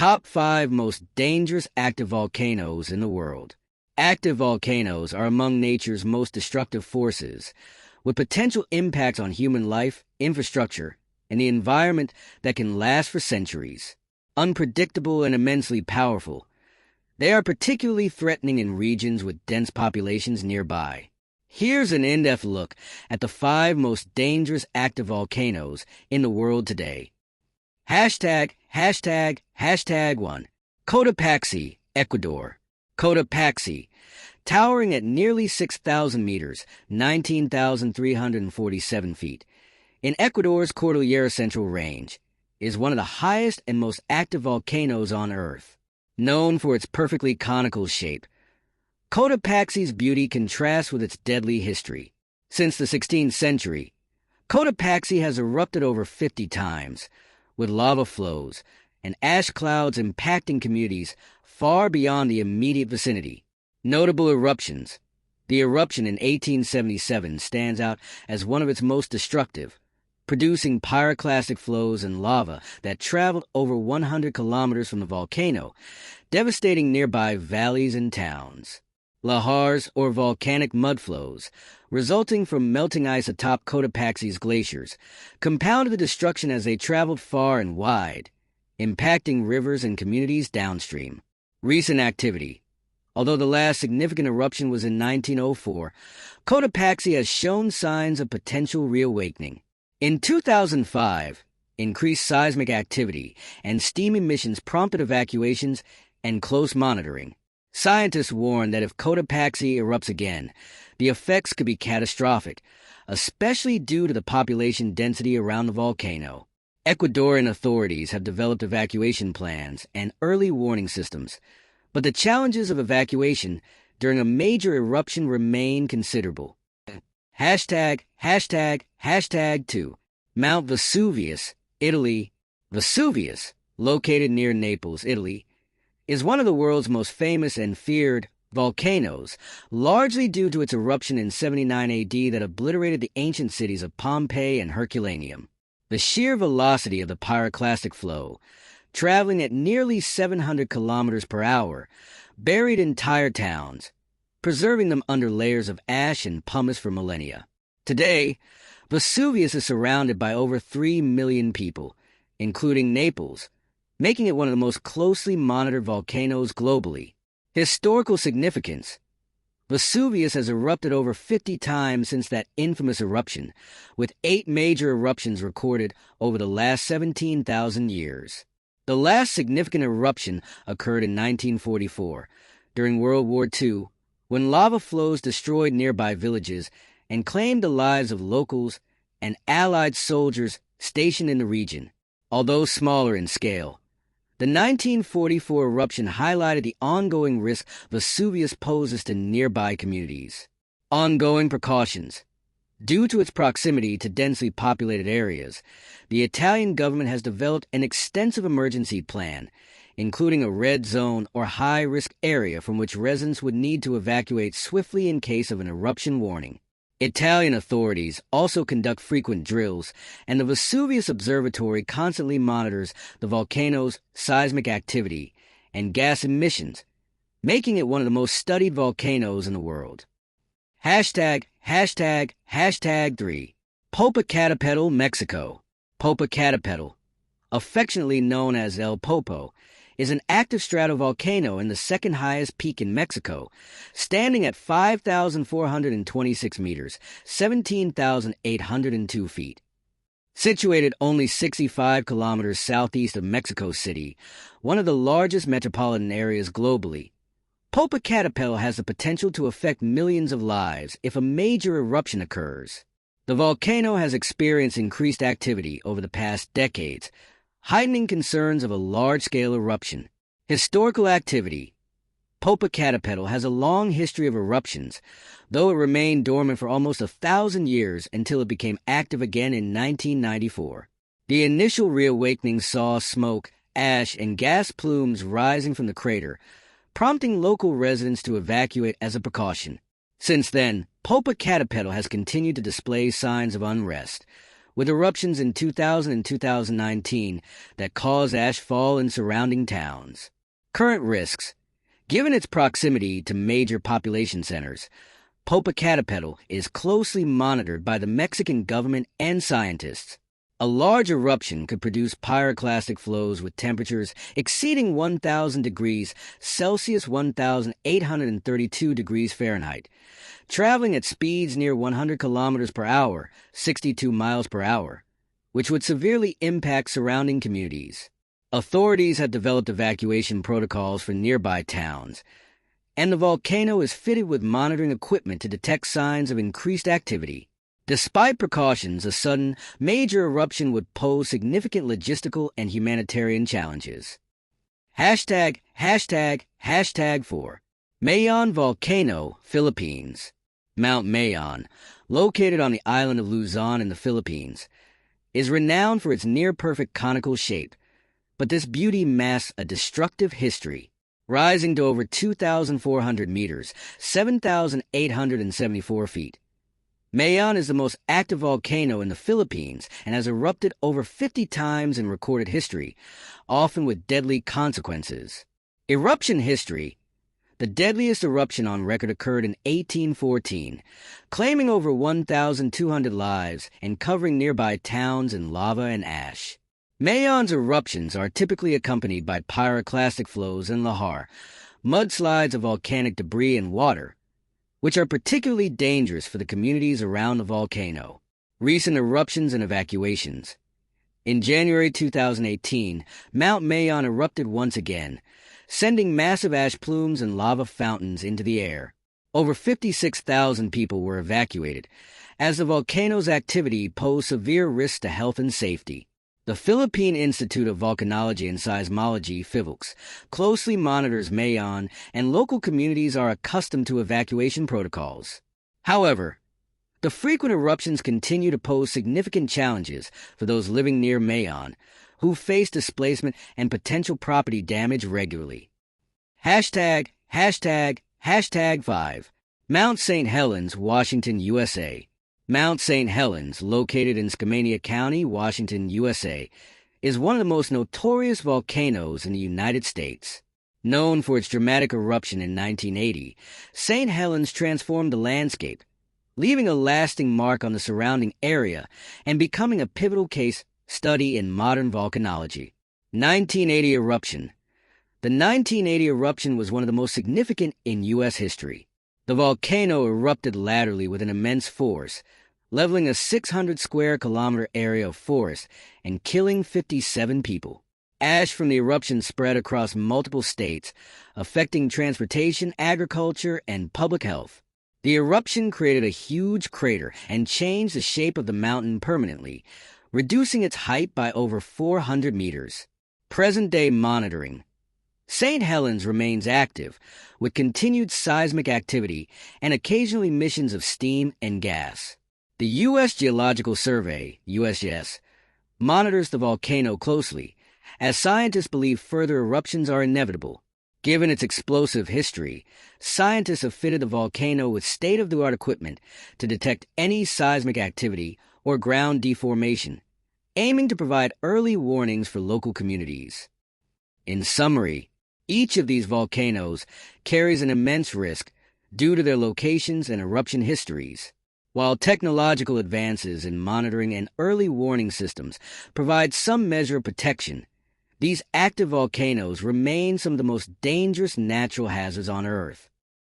Top 5 most dangerous active volcanoes in the world. Active volcanoes are among nature's most destructive forces, with potential impacts on human life, infrastructure, and the environment that can last for centuries. Unpredictable and immensely powerful, they are particularly threatening in regions with dense populations nearby. Here's an in-depth look at the 5 most dangerous active volcanoes in the world today. #1. Cotopaxi, Ecuador. Cotopaxi, towering at nearly 6,000 meters, 19,347 feet, in Ecuador's Cordillera Central Range, is one of the highest and most active volcanoes on Earth. Known for its perfectly conical shape, Cotopaxi's beauty contrasts with its deadly history. Since the 16th century, Cotopaxi has erupted over 50 times, with lava flows and ash clouds impacting communities far beyond the immediate vicinity. Notable eruptions. The eruption in 1877 stands out as one of its most destructive, producing pyroclastic flows and lava that traveled over 100 kilometers from the volcano, devastating nearby valleys and towns. Lahars, or volcanic mudflows, resulting from melting ice atop Cotopaxi's glaciers, compounded the destruction as they traveled far and wide, impacting rivers and communities downstream. Recent activity. Although the last significant eruption was in 1904, Cotopaxi has shown signs of potential reawakening. In 2005, increased seismic activity and steam emissions prompted evacuations and close monitoring. Scientists warn that if Cotopaxi erupts again, the effects could be catastrophic, especially due to the population density around the volcano. Ecuadorian authorities have developed evacuation plans and early warning systems, but the challenges of evacuation during a major eruption remain considerable. #2. Mount Vesuvius, Italy. Vesuvius, located near Naples, Italy, is one of the world's most famous and feared volcanoes, largely due to its eruption in 79 AD that obliterated the ancient cities of Pompeii and Herculaneum. The sheer velocity of the pyroclastic flow, traveling at nearly 700 kilometers per hour, buried entire towns, preserving them under layers of ash and pumice for millennia. Today, Vesuvius is surrounded by over 3 million people, including Naples, making it one of the most closely monitored volcanoes globally. Historical significance. Vesuvius has erupted over 50 times since that infamous eruption, with 8 major eruptions recorded over the last 17,000 years. The last significant eruption occurred in 1944, during World War II, when lava flows destroyed nearby villages and claimed the lives of locals and Allied soldiers stationed in the region. Although smaller in scale, the 1944 eruption highlighted the ongoing risk Vesuvius poses to nearby communities. Ongoing precautions. Due to its proximity to densely populated areas, the Italian government has developed an extensive emergency plan, including a red zone or high-risk area from which residents would need to evacuate swiftly in case of an eruption warning. Italian authorities also conduct frequent drills, and the Vesuvius Observatory constantly monitors the volcano's seismic activity and gas emissions, making it one of the most studied volcanoes in the world. #3. Popocatépetl, Mexico. Popocatépetl, affectionately known as El Popo, is an active stratovolcano and the second highest peak in Mexico, standing at 5,426 meters, 17,802 feet. Situated only 65 kilometers southeast of Mexico City, one of the largest metropolitan areas globally, Popocatépetl has the potential to affect millions of lives if a major eruption occurs. The volcano has experienced increased activity over the past decades, heightening concerns of a large-scale eruption. Historical activity. Popocatépetl has a long history of eruptions, though it remained dormant for almost 1,000 years until it became active again in 1994. The initial reawakening saw smoke, ash, and gas plumes rising from the crater, prompting local residents to evacuate as a precaution. Since then, Popocatépetl has continued to display signs of unrest, with eruptions in 2000 and 2019 that cause ash fall in surrounding towns. Current risks. Given its proximity to major population centers, Popocatépetl is closely monitored by the Mexican government and scientists. A large eruption could produce pyroclastic flows with temperatures exceeding 1,000 degrees Celsius, 1,832 degrees Fahrenheit, traveling at speeds near 100 kilometers per hour, 62 miles per hour, which would severely impact surrounding communities. Authorities have developed evacuation protocols for nearby towns, and the volcano is fitted with monitoring equipment to detect signs of increased activity. Despite precautions, a sudden, major eruption would pose significant logistical and humanitarian challenges. #4 Mayon Volcano, Philippines. Mount Mayon, located on the island of Luzon in the Philippines, is renowned for its near-perfect conical shape, but this beauty masks a destructive history. Rising to over 2,400 meters, 7,874 feet. Mayon is the most active volcano in the Philippines and has erupted over 50 times in recorded history, often with deadly consequences. Eruption history. The deadliest eruption on record occurred in 1814, claiming over 1,200 lives and covering nearby towns in lava and ash. Mayon's eruptions are typically accompanied by pyroclastic flows and lahar, mudslides of volcanic debris and water, which are particularly dangerous for the communities around the volcano. Recent eruptions and evacuations. In January 2018, Mount Mayon erupted once again, sending massive ash plumes and lava fountains into the air. Over 56,000 people were evacuated, as the volcano's activity posed severe risks to health and safety. The Philippine Institute of Volcanology and Seismology, PHIVOLCS, closely monitors Mayon, and local communities are accustomed to evacuation protocols. However, the frequent eruptions continue to pose significant challenges for those living near Mayon, who face displacement and potential property damage regularly. #5 Mount St. Helens, Washington, USA. Mount St. Helens, located in Skamania County, Washington, USA, is one of the most notorious volcanoes in the United States. Known for its dramatic eruption in 1980, St. Helens transformed the landscape, leaving a lasting mark on the surrounding area and becoming a pivotal case study in modern volcanology. 1980 eruption. The 1980 eruption was one of the most significant in U.S. history. The volcano erupted laterally with an immense force, leveling a 600 square kilometer area of forest and killing 57 people. Ash from the eruption spread across multiple states, affecting transportation, agriculture, and public health. The eruption created a huge crater and changed the shape of the mountain permanently, reducing its height by over 400 meters. Present-day monitoring. St. Helens remains active, with continued seismic activity and occasional emissions of steam and gas. The U.S. Geological Survey, USGS, monitors the volcano closely, as scientists believe further eruptions are inevitable. Given its explosive history, scientists have fitted the volcano with state-of-the-art equipment to detect any seismic activity or ground deformation, aiming to provide early warnings for local communities. In summary, each of these volcanoes carries an immense risk due to their locations and eruption histories. While technological advances in monitoring and early warning systems provide some measure of protection, these active volcanoes remain some of the most dangerous natural hazards on Earth.